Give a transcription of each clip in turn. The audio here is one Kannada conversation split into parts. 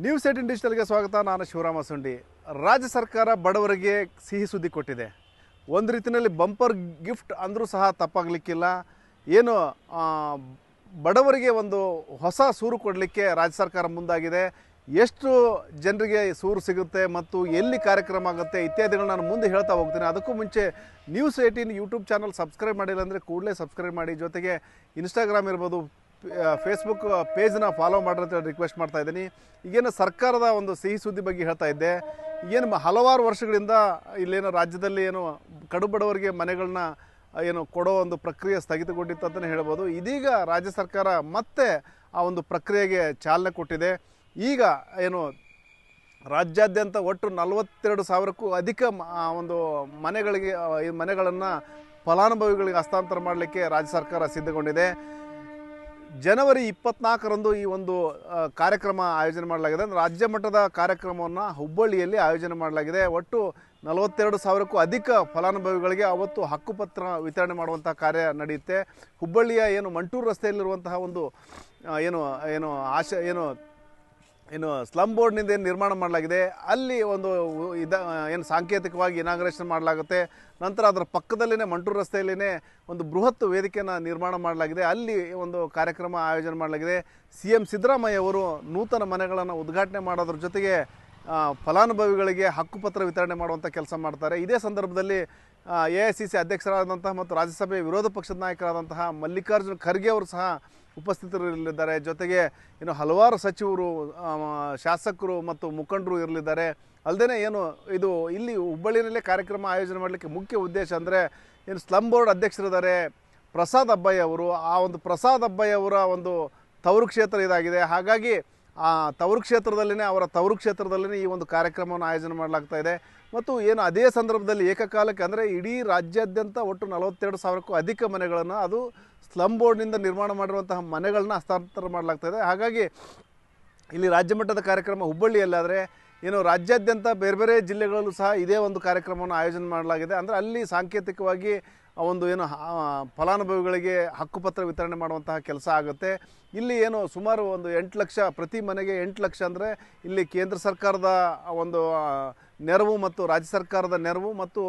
ನ್ಯೂಸ್ 18 ಡಿಜಿಟಲ್ಗೆ ಸ್ವಾಗತ. ನಾನು ಶಿವರಾಮ ಸುಂಡಿ. ರಾಜ್ಯ ಸರ್ಕಾರ ಬಡವರಿಗೆ ಸಿಹಿ ಸುದ್ದಿ ಕೊಟ್ಟಿದೆ. ಒಂದು ರೀತಿಯಲ್ಲಿ ಬಂಪರ್ ಗಿಫ್ಟ್ ಅಂದರೂ ಸಹ ತಪ್ಪಾಗಲಿಕ್ಕಿಲ್ಲ. ಏನು ಬಡವರಿಗೆ ಒಂದು ಹೊಸ ಸೂರು ಕೊಡಲಿಕ್ಕೆ ರಾಜ್ಯ ಸರ್ಕಾರ ಮುಂದಾಗಿದೆ. ಎಷ್ಟು ಜನರಿಗೆ ಸೂರು ಸಿಗುತ್ತೆ ಮತ್ತು ಎಲ್ಲಿ ಕಾರ್ಯಕ್ರಮ ಆಗುತ್ತೆ ಇತ್ಯಾದಿಗಳು ನಾನು ಮುಂದೆ ಹೇಳ್ತಾ ಹೋಗ್ತೀನಿ. ಅದಕ್ಕೂ ಮುಂಚೆ ನ್ಯೂಸ್ 18 ಯೂಟ್ಯೂಬ್ ಚಾನಲ್ ಸಬ್ಸ್ಕ್ರೈಬ್ ಮಾಡಿಲ್ಲ ಅಂದರೆ ಕೂಡಲೇ ಸಬ್ಸ್ಕ್ರೈಬ್ ಮಾಡಿ. ಜೊತೆಗೆ ಇನ್ಸ್ಟಾಗ್ರಾಮ್ ಇರ್ಬೋದು, ಫೇಸ್ಬುಕ್ ಪೇಜ್ನ ಫಾಲೋ ಮಾಡ್ರಿ ಅಂತ ರಿಕ್ವೆಸ್ಟ್ ಮಾಡ್ತಾ ಇದ್ದೀನಿ. ಈಗೇನು ಸರ್ಕಾರದ ಒಂದು ಸಿಹಿ ಸುದ್ದಿ ಬಗ್ಗೆ ಹೇಳ್ತಾ ಇದ್ದೆ. ಏನು ಹಲವಾರು ವರ್ಷಗಳಿಂದ ಇಲ್ಲೇನು ರಾಜ್ಯದಲ್ಲಿ ಏನು ಕಡು ಬಡವರಿಗೆ ಮನೆಗಳನ್ನ ಏನು ಕೊಡೋ ಒಂದು ಪ್ರಕ್ರಿಯೆ ಸ್ಥಗಿತಗೊಂಡಿತ್ತು ಅಂತಲೇ ಹೇಳ್ಬೋದು. ಇದೀಗ ರಾಜ್ಯ ಸರ್ಕಾರ ಮತ್ತೆ ಆ ಒಂದು ಪ್ರಕ್ರಿಯೆಗೆ ಚಾಲನೆ ಕೊಟ್ಟಿದೆ. ಈಗ ಏನು ರಾಜ್ಯಾದ್ಯಂತ ಒಟ್ಟು 42,000ಕ್ಕೂ ಅಧಿಕ ಒಂದು ಮನೆಗಳನ್ನು ಫಲಾನುಭವಿಗಳಿಗೆ ಹಸ್ತಾಂತರ ಮಾಡಲಿಕ್ಕೆ ರಾಜ್ಯ ಸರ್ಕಾರ ಸಿದ್ಧಗೊಂಡಿದೆ. ಜನವರಿ 24ರಂದು ಈ ಒಂದು ಕಾರ್ಯಕ್ರಮ ಆಯೋಜನೆ ಮಾಡಲಾಗಿದೆ. ರಾಜ್ಯ ಮಟ್ಟದ ಕಾರ್ಯಕ್ರಮವನ್ನು ಹುಬ್ಬಳ್ಳಿಯಲ್ಲಿ ಆಯೋಜನೆ ಮಾಡಲಾಗಿದೆ. ಒಟ್ಟು 42,000ಕ್ಕೂ ಅಧಿಕ ಫಲಾನುಭವಿಗಳಿಗೆ ಅವತ್ತು ಹಕ್ಕುಪತ್ರ ವಿತರಣೆ ಮಾಡುವಂಥ ಕಾರ್ಯ ನಡೆಯುತ್ತೆ. ಹುಬ್ಬಳ್ಳಿಯ ಏನು ಮಂಟೂರು ರಸ್ತೆಯಲ್ಲಿರುವಂತಹ ಒಂದು ಏನು ಸ್ಲಮ್ ಬೋರ್ಡ್ನಿಂದ ಏನು ನಿರ್ಮಾಣ ಮಾಡಲಾಗಿದೆ, ಅಲ್ಲಿ ಒಂದು ಏನು ಸಾಂಕೇತಿಕವಾಗಿ ಇನಾಗ್ರೇಷನ್ ಮಾಡಲಾಗುತ್ತೆ. ನಂತರ ಅದರ ಪಕ್ಕದಲ್ಲೇ ಮಂಟೂರು ರಸ್ತೆಯಲ್ಲೇ ಒಂದು ಬೃಹತ್ ವೇದಿಕೆಯನ್ನು ನಿರ್ಮಾಣ ಮಾಡಲಾಗಿದೆ. ಅಲ್ಲಿ ಒಂದು ಕಾರ್ಯಕ್ರಮ ಆಯೋಜನೆ ಮಾಡಲಾಗಿದೆ. CM ಸಿದ್ದರಾಮಯ್ಯ ಅವರು ನೂತನ ಮನೆಗಳನ್ನು ಉದ್ಘಾಟನೆ ಮಾಡೋದ್ರ ಜೊತೆಗೆ ಫಲಾನುಭವಿಗಳಿಗೆ ಹಕ್ಕುಪತ್ರ ವಿತರಣೆ ಮಾಡುವಂಥ ಕೆಲಸ ಮಾಡ್ತಾರೆ. ಇದೇ ಸಂದರ್ಭದಲ್ಲಿ AICC ಅಧ್ಯಕ್ಷರಾದಂತಹ ಮತ್ತು ರಾಜ್ಯಸಭೆ ವಿರೋಧ ಪಕ್ಷದ ನಾಯಕರಾದಂತಹ ಮಲ್ಲಿಕಾರ್ಜುನ ಖರ್ಗೆ ಅವರು ಸಹ ಉಪಸ್ಥಿತರಿರಲಿದ್ದಾರೆ. ಜೊತೆಗೆ ಇನ್ನು ಹಲವಾರು ಸಚಿವರು, ಶಾಸಕರು ಮತ್ತು ಮುಖಂಡರು ಇರಲಿದ್ದಾರೆ. ಅಲ್ಲದೆ ಇದು ಇಲ್ಲಿ ಹುಬ್ಬಳ್ಳಿನಲ್ಲೇ ಕಾರ್ಯಕ್ರಮ ಆಯೋಜನೆ ಮಾಡಲಿಕ್ಕೆ ಮುಖ್ಯ ಉದ್ದೇಶ ಅಂದರೆ ಏನು ಸ್ಲಮ್ ಬೋರ್ಡ್ ಅಧ್ಯಕ್ಷರಿದ್ದಾರೆ ಪ್ರಸಾದ್ ಅಬ್ಬಯ್ಯ ಅವರು. ಆ ಒಂದು ಪ್ರಸಾದ್ ಅಬ್ಬಯ್ಯ ಅವರ ಒಂದು ತವರು ಕ್ಷೇತ್ರ ಇದಾಗಿದೆ. ಹಾಗಾಗಿ ಆ ತವರು ಕ್ಷೇತ್ರದಲ್ಲೇ ಈ ಒಂದು ಕಾರ್ಯಕ್ರಮವನ್ನು ಆಯೋಜನೆ ಮಾಡಲಾಗ್ತಾ ಇದೆ. ಮತ್ತು ಏನು ಅದೇ ಸಂದರ್ಭದಲ್ಲಿ ಏಕಕಾಲಕ್ಕೆ ಅಂದರೆ ಇಡೀ ರಾಜ್ಯಾದ್ಯಂತ ಒಟ್ಟು 42,000ಕ್ಕೂ ಅಧಿಕ ಮನೆಗಳನ್ನು, ಅದು ಸ್ಲಮ್ ಬೋರ್ಡ್ನಿಂದ ನಿರ್ಮಾಣ ಮಾಡಿರುವಂತಹ ಮನೆಗಳನ್ನ ಹಸ್ತಾಂತರ ಮಾಡಲಾಗ್ತಾಯಿದೆ. ಹಾಗಾಗಿ ಇಲ್ಲಿ ರಾಜ್ಯ ಮಟ್ಟದ ಕಾರ್ಯಕ್ರಮ ಹುಬ್ಬಳ್ಳಿಯಲ್ಲಾದರೆ ಏನು ರಾಜ್ಯಾದ್ಯಂತ ಬೇರೆ ಬೇರೆ ಜಿಲ್ಲೆಗಳಲ್ಲೂ ಸಹ ಇದೇ ಒಂದು ಕಾರ್ಯಕ್ರಮವನ್ನು ಆಯೋಜನೆ ಮಾಡಲಾಗಿದೆ. ಅಂದರೆ ಅಲ್ಲಿ ಸಾಂಕೇತಿಕವಾಗಿ ಒಂದು ಫಲಾನುಭವಿಗಳಿಗೆ ಹಕ್ಕುಪತ್ರ ವಿತರಣೆ ಮಾಡುವಂತಹ ಕೆಲಸ ಆಗುತ್ತೆ. ಇಲ್ಲಿ ಸುಮಾರು ಒಂದು 8 ಲಕ್ಷ, ಪ್ರತಿ ಮನೆಗೆ 8 ಲಕ್ಷ ಅಂದರೆ ಇಲ್ಲಿ ಕೇಂದ್ರ ಸರ್ಕಾರದ ಒಂದು ನೆರವು ಮತ್ತು ರಾಜ್ಯ ಸರ್ಕಾರದ ನೆರವು ಮತ್ತು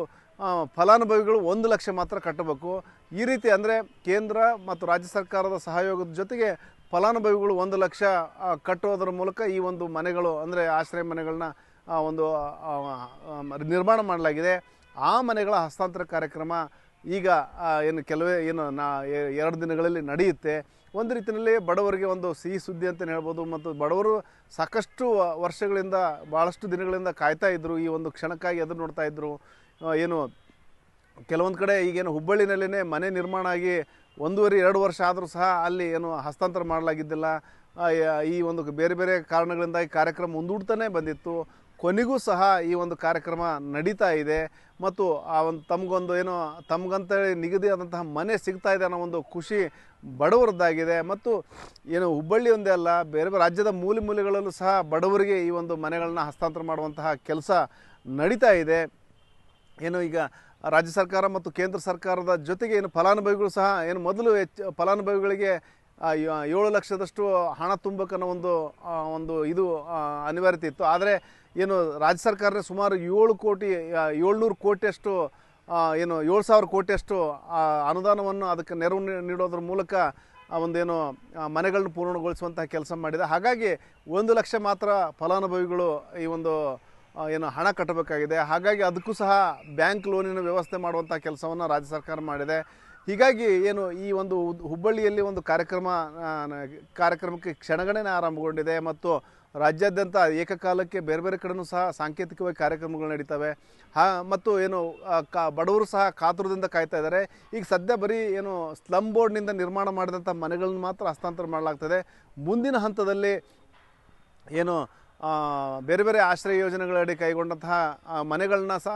ಫಲಾನುಭವಿಗಳು 1 ಲಕ್ಷ ಮಾತ್ರ ಕಟ್ಟಬೇಕು. ಈ ರೀತಿ ಅಂದರೆ ಕೇಂದ್ರ ಮತ್ತು ರಾಜ್ಯ ಸರ್ಕಾರದ ಸಹಯೋಗದ ಜೊತೆಗೆ ಫಲಾನುಭವಿಗಳು 1 ಲಕ್ಷ ಕಟ್ಟೋದ್ರ ಮೂಲಕ ಈ ಒಂದು ಮನೆಗಳು ಅಂದರೆ ಆಶ್ರಯ ಮನೆಗಳನ್ನ ಒಂದು ನಿರ್ಮಾಣ ಮಾಡಲಾಗಿದೆ. ಆ ಮನೆಗಳ ಹಸ್ತಾಂತರ ಕಾರ್ಯಕ್ರಮ ಈಗ ಕೆಲವೇ 2 ದಿನಗಳಲ್ಲಿ ನಡೆಯುತ್ತೆ. ಒಂದು ರೀತಿಯಲ್ಲಿ ಬಡವರಿಗೆ ಒಂದು ಸಿಹಿ ಸುದ್ದಿ ಅಂತಲೇ ಹೇಳ್ಬೋದು. ಮತ್ತು ಬಡವರು ಸಾಕಷ್ಟು ವರ್ಷಗಳಿಂದ, ಭಾಳಷ್ಟು ದಿನಗಳಿಂದ ಕಾಯ್ತಾ ಇದ್ದರು, ಈ ಒಂದು ಕ್ಷಣಕ್ಕಾಗಿ ಎದುರು ನೋಡ್ತಾ ಇದ್ದರು. ಕೆಲವೊಂದು ಕಡೆ ಈಗೇನು ಹುಬ್ಬಳ್ಳಿನಲ್ಲೇ ಮನೆ ನಿರ್ಮಾಣ ಆಗಿ 1.5-2 ವರ್ಷ ಆದರೂ ಸಹ ಅಲ್ಲಿ ಹಸ್ತಾಂತರ ಮಾಡಲಾಗಿದ್ದಿಲ್ಲ. ಈ ಒಂದು ಬೇರೆ ಬೇರೆ ಕಾರಣಗಳಿಂದಾಗಿ ಕಾರ್ಯಕ್ರಮ ಮುಂದೂಡ್ತಾನೆ ಬಂದಿತ್ತು. ಕೊನೆಗೂ ಸಹ ಈ ಒಂದು ಕಾರ್ಯಕ್ರಮ ನಡೀತಾ ಇದೆ. ಮತ್ತು ಆ ಒಂದು ತಮಗಂತೇಳಿ ನಿಗದಿಯಾದಂತಹ ಮನೆ ಸಿಗ್ತಾ ಇದೆ ಅನ್ನೋ ಒಂದು ಖುಷಿ ಬಡವರದ್ದಾಗಿದೆ. ಮತ್ತು ಹುಬ್ಬಳ್ಳಿ ಒಂದೇ ಅಲ್ಲ, ಬೇರೆ ಬೇರೆ ರಾಜ್ಯದ ಮೂಲೆಗಳಲ್ಲೂ ಸಹ ಬಡವರಿಗೆ ಈ ಒಂದು ಮನೆಗಳನ್ನ ಹಸ್ತಾಂತರ ಮಾಡುವಂತಹ ಕೆಲಸ ನಡೀತಾ ಇದೆ. ಈಗ ರಾಜ್ಯ ಸರ್ಕಾರ ಮತ್ತು ಕೇಂದ್ರ ಸರ್ಕಾರದ ಜೊತೆಗೆ ಫಲಾನುಭವಿಗಳು ಸಹ ಮೊದಲು ಫಲಾನುಭವಿಗಳಿಗೆ 7 ಲಕ್ಷದಷ್ಟು ಹಣ ತುಂಬಬೇಕನ್ನೋ ಒಂದು ಇದು ಅನಿವಾರ್ಯತೆ ಇತ್ತು. ಆದರೆ ರಾಜ್ಯ ಸರ್ಕಾರ ಸುಮಾರು 700 ಕೋಟಿಯಷ್ಟು 7,000 ಕೋಟಿಯಷ್ಟು ಅನುದಾನವನ್ನು ಅದಕ್ಕೆ ನೆರವು ನೀಡೋದ್ರ ಮೂಲಕ ಮನೆಗಳನ್ನ ಪೂರ್ಣಗೊಳಿಸುವಂತಹ ಕೆಲಸ ಮಾಡಿದೆ. ಹಾಗಾಗಿ 1 ಲಕ್ಷ ಮಾತ್ರ ಫಲಾನುಭವಿಗಳು ಈ ಒಂದು ಹಣ ಕಟ್ಟಬೇಕಾಗಿದೆ. ಹಾಗಾಗಿ ಅದಕ್ಕೂ ಸಹ ಬ್ಯಾಂಕ್ ಲೋನಿನ ವ್ಯವಸ್ಥೆ ಮಾಡುವಂಥ ಕೆಲಸವನ್ನು ರಾಜ್ಯ ಸರ್ಕಾರ ಮಾಡಿದೆ. ಹೀಗಾಗಿ ಈ ಒಂದು ಹುಬ್ಬಳ್ಳಿಯಲ್ಲಿ ಒಂದು ಕಾರ್ಯಕ್ರಮಕ್ಕೆ ಕ್ಷಣಗಣನೆ ಆರಂಭಗೊಂಡಿದೆ. ಮತ್ತು ರಾಜ್ಯಾದ್ಯಂತ ಏಕಕಾಲಕ್ಕೆ ಬೇರೆ ಬೇರೆ ಕಡೆಯೂ ಸಹ ಸಾಂಕೇತಿಕವಾಗಿ ಕಾರ್ಯಕ್ರಮಗಳು ನಡೀತವೆ. ಮತ್ತು ಬಡವರು ಸಹ ಕಾತುರದಿಂದ ಕಾಯ್ತಾ ಇದ್ದಾರೆ. ಈಗ ಸದ್ಯ ಬರೀ ಸ್ಲಮ್ ಬೋರ್ಡ್ನಿಂದ ನಿರ್ಮಾಣ ಮಾಡಿದಂಥ ಮನೆಗಳನ್ನ ಮಾತ್ರ ಹಸ್ತಾಂತರ ಮಾಡಲಾಗ್ತದೆ. ಮುಂದಿನ ಹಂತದಲ್ಲಿ ಬೇರೆ ಬೇರೆ ಆಶ್ರಯ ಯೋಜನೆಗಳಡಿ ಕೈಗೊಂಡಂತಹ ಮನೆಗಳನ್ನ ಸಹ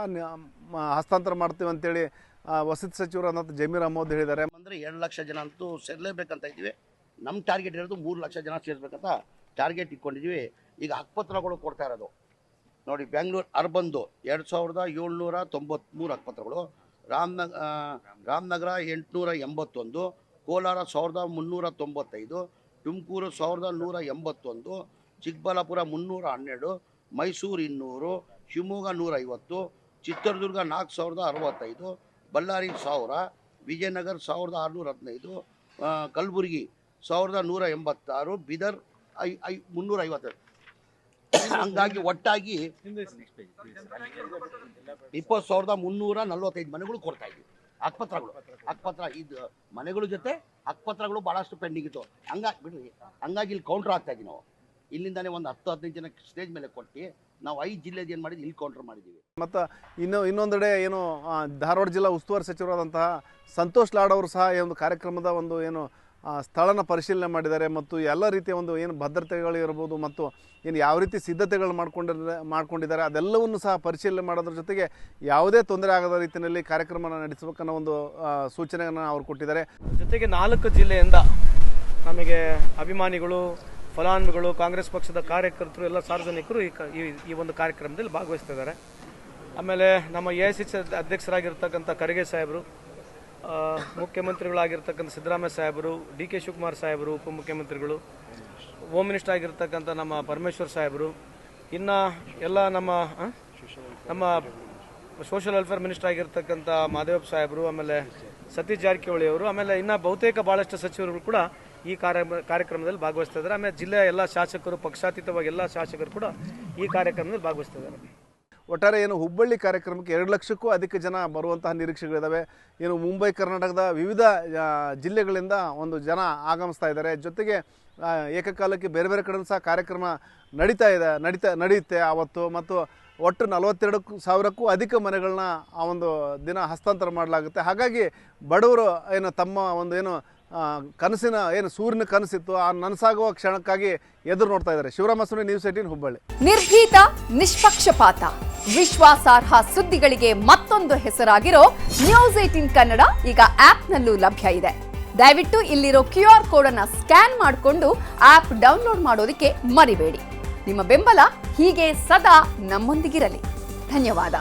ಹಸ್ತಾಂತರ ಮಾಡ್ತೀವಿ ಅಂತೇಳಿ ವಸತಿ ಸಚಿವರಾದಂಥ ಜಮೀರ್ ಅಹಮದ್ ಹೇಳಿದ್ದಾರೆ. ಅಂದರೆ 2 ಲಕ್ಷ ಜನ ಅಂತೂ ಸೇರಲೇಬೇಕಂತ ಇದ್ದೀವಿ. ನಮ್ಮ ಟಾರ್ಗೆಟ್ ಇರೋದು 3 ಲಕ್ಷ ಜನ ಸೇರಿಸ್ಬೇಕಂತ ಟಾರ್ಗೆಟ್ ಇಟ್ಕೊಂಡಿದ್ದೀವಿ. ಈಗ ಹಕ್ಕುಪತ್ರಗಳು ಕೊಡ್ತಾ ಇರೋದು ನೋಡಿ, ಬೆಂಗಳೂರು ಅರ್ಬಂದು 2,793 ಹಕ್ಕುಪತ್ರಗಳು, ರಾಮನಗರ 881, ಕೋಲಾರ 1,395, ತುಮಕೂರು 1,181, ಚಿಕ್ಕಬಳ್ಳಾಪುರ 312, ಮೈಸೂರು 200, ಶಿವಮೊಗ್ಗ 150, ಚಿತ್ರದುರ್ಗ 4065, ಬಳ್ಳಾರಿ 1000, ವಿಜಯನಗರ 1615, ಕಲಬುರಗಿ 1186, ಬೀದರ್ 350. ಹಂಗಾಗಿ ಒಟ್ಟಾಗಿ 20,345 ಮನೆಗಳು ಕೊಡ್ತಾ ಇದ್ವಿ. ಹಕ್ಕುಪತ್ರ ಇದು ಮನೆಗಳ ಜೊತೆ ಹಕ್ಕುಪತ್ರಗಳು ಭಾಳಷ್ಟು ಪೆಂಡಿಂಗ್ ಇತ್ತು. ಹಂಗಾಗಿ ಇಲ್ಲಿ ಕೌಂಟ್ರ್ ಆಗ್ತಾ ಇದ್ವಿ ನಾವು. ಇಲ್ಲಿಂದಾನೇ ಒಂದು 10-15 ಜನ ಸ್ಟೇಜ್ ಮೇಲೆ ಕೊಟ್ಟು ನಾವು 5 ಜಿಲ್ಲೆದು ಏನು ಮಾಡಿದ್ವಿ, ಇಲ್ಲಿ ಕೌಂಟ್ರ್ ಮಾಡಿದ್ದೀವಿ. ಮತ್ತು ಇನ್ನೊಂದೆಡೆ ಏನು ಧಾರವಾಡ ಜಿಲ್ಲಾ ಉಸ್ತುವಾರಿ ಸಚಿವರಾದಂತಹ ಸಂತೋಷ್ ಲಾಡ್ ಅವರು ಸಹ ಈ ಒಂದು ಕಾರ್ಯಕ್ರಮದ ಒಂದು ಏನು ಸ್ಥಳನ ಪರಿಶೀಲನೆ ಮಾಡಿದ್ದಾರೆ ಮತ್ತು ಎಲ್ಲ ರೀತಿಯ ಒಂದು ಏನು ಭದ್ರತೆಗಳು ಇರ್ಬೋದು ಮತ್ತು ಏನು ಯಾವ ರೀತಿ ಸಿದ್ಧತೆಗಳು ಮಾಡ್ಕೊಂಡಿದ್ದಾರೆ ಅದೆಲ್ಲವನ್ನು ಸಹ ಪರಿಶೀಲನೆ ಮಾಡೋದ್ರ ಜೊತೆಗೆ ಯಾವುದೇ ತೊಂದರೆ ಆಗದ ರೀತಿಯಲ್ಲಿ ಕಾರ್ಯಕ್ರಮನ ನಡೆಸಬೇಕನ್ನೋ ಒಂದು ಸೂಚನೆಯನ್ನು ಅವರು ಕೊಟ್ಟಿದ್ದಾರೆ. ಜೊತೆಗೆ 4 ಜಿಲ್ಲೆಯಿಂದ ನಮಗೆ ಅಭಿಮಾನಿಗಳು, ಫಲಾನುಭವಿಗಳು, ಕಾಂಗ್ರೆಸ್ ಪಕ್ಷದ ಕಾರ್ಯಕರ್ತರು, ಎಲ್ಲ ಸಾರ್ವಜನಿಕರು ಈ ಒಂದು ಕಾರ್ಯಕ್ರಮದಲ್ಲಿ ಭಾಗವಹಿಸ್ತಿದ್ದಾರೆ. ಆಮೇಲೆ ನಮ್ಮ AICC ಅಧ್ಯಕ್ಷರಾಗಿರ್ತಕ್ಕಂಥ ಖರ್ಗೆ ಸಾಹೇಬರು, ಮುಖ್ಯಮಂತ್ರಿಗಳಾಗಿರ್ತಕ್ಕಂಥ ಸಿದ್ದರಾಮಯ್ಯ ಸಾಹೇಬರು, DK ಶಿವಕುಮಾರ್ ಸಾಹೇಬರು, ಉಪಮುಖ್ಯಮಂತ್ರಿಗಳು, ಹೋಮ್ ಮಿನಿಸ್ಟರ್ ಆಗಿರ್ತಕ್ಕಂಥ ನಮ್ಮ ಪರಮೇಶ್ವರ್ ಸಾಹೇಬರು, ಇನ್ನು ಎಲ್ಲ ನಮ್ಮ ಸೋಷಿಯಲ್ ವೆಲ್ಫೇರ್ ಮಿನಿಸ್ಟರ್ ಆಗಿರ್ತಕ್ಕಂಥ ಮಾದೇವಪ್ಪ ಸಾಹೇಬರು, ಆಮೇಲೆ ಸತೀಶ್ ಜಾರಕಿಹೊಳಿ ಅವರು, ಆಮೇಲೆ ಇನ್ನು ಬಹುತೇಕ ಭಾಳಷ್ಟು ಸಚಿವರುಗಳು ಕೂಡ ಈ ಕಾರ್ಯಕ್ರಮದಲ್ಲಿ ಭಾಗವಹಿಸ್ತಿದ್ದಾರೆ. ಆಮೇಲೆ ಜಿಲ್ಲೆಯ ಎಲ್ಲ ಶಾಸಕರು, ಪಕ್ಷಾತೀತವಾಗಿ ಎಲ್ಲ ಶಾಸಕರು ಕೂಡ ಈ ಕಾರ್ಯಕ್ರಮದಲ್ಲಿ ಭಾಗವಹಿಸ್ತಿದ್ದಾರೆ. ಒಟ್ಟಾರೆ ಏನು ಹುಬ್ಬಳ್ಳಿ ಕಾರ್ಯಕ್ರಮಕ್ಕೆ 2 ಲಕ್ಷಕ್ಕೂ ಅಧಿಕ ಜನ ಬರುವಂತಹ ನಿರೀಕ್ಷೆಗಳಿದ್ದಾವೆ. ಏನು ಮುಂಬೈ ಕರ್ನಾಟಕದ ವಿವಿಧ ಜಿಲ್ಲೆಗಳಿಂದ ಒಂದು ಜನ ಆಗಮಿಸ್ತಾ ಇದ್ದಾರೆ. ಜೊತೆಗೆ ಏಕಕಾಲಕ್ಕೆ ಬೇರೆ ಬೇರೆ ಕಡೆ ಸಹ ಕಾರ್ಯಕ್ರಮ ನಡೆಯುತ್ತೆ ಆವತ್ತು. ಮತ್ತು ಒಟ್ಟು 42,000ಕ್ಕೂ ಅಧಿಕ ಮನೆಗಳನ್ನ ಆ ಒಂದು ದಿನ ಹಸ್ತಾಂತರ ಮಾಡಲಾಗುತ್ತೆ. ಹಾಗಾಗಿ ಬಡವರು ಏನು ತಮ್ಮ ಒಂದು ಏನು ಕನಸಿನ ಏನು ಸೂರ್ಯನ ಕನಸಿತ್ತು ಆ ನನಸಾಗುವ ಕ್ಷಣಕ್ಕಾಗಿ ಎದುರು ನೋಡ್ತಾ ಇದ್ದಾರೆ. ಶಿವರಾಮ ಸುನಿ, ನ್ಯೂಸ್ 18 ಹುಬ್ಬಳ್ಳಿ. ನಿರ್ಭೀತ, ನಿಷ್ಪಕ್ಷಪಾತ, ವಿಶ್ವಾಸಾರ್ಹ ಸುದ್ದಿಗಳಿಗೆ ಮತ್ತೊಂದು ಹೆಸರಾಗಿರೋ ನ್ಯೂಸ್ 18 ಕನ್ನಡ ಈಗ ಆಪ್ನಲ್ಲೂ ಲಭ್ಯ ಇದೆ. ದಯವಿಟ್ಟು ಇಲ್ಲಿರೋ QR ಕೋಡ್ ಅನ್ನ ಸ್ಕ್ಯಾನ್ ಮಾಡಿಕೊಂಡು ಆಪ್ ಡೌನ್ಲೋಡ್ ಮಾಡೋದಕ್ಕೆ ಮರಿಬೇಡಿ. ನಿಮ್ಮ ಬೆಂಬಲ ಹೀಗೆ ಸದಾ ನಮ್ಮೊಂದಿಗಿರಲಿ. ಧನ್ಯವಾದ.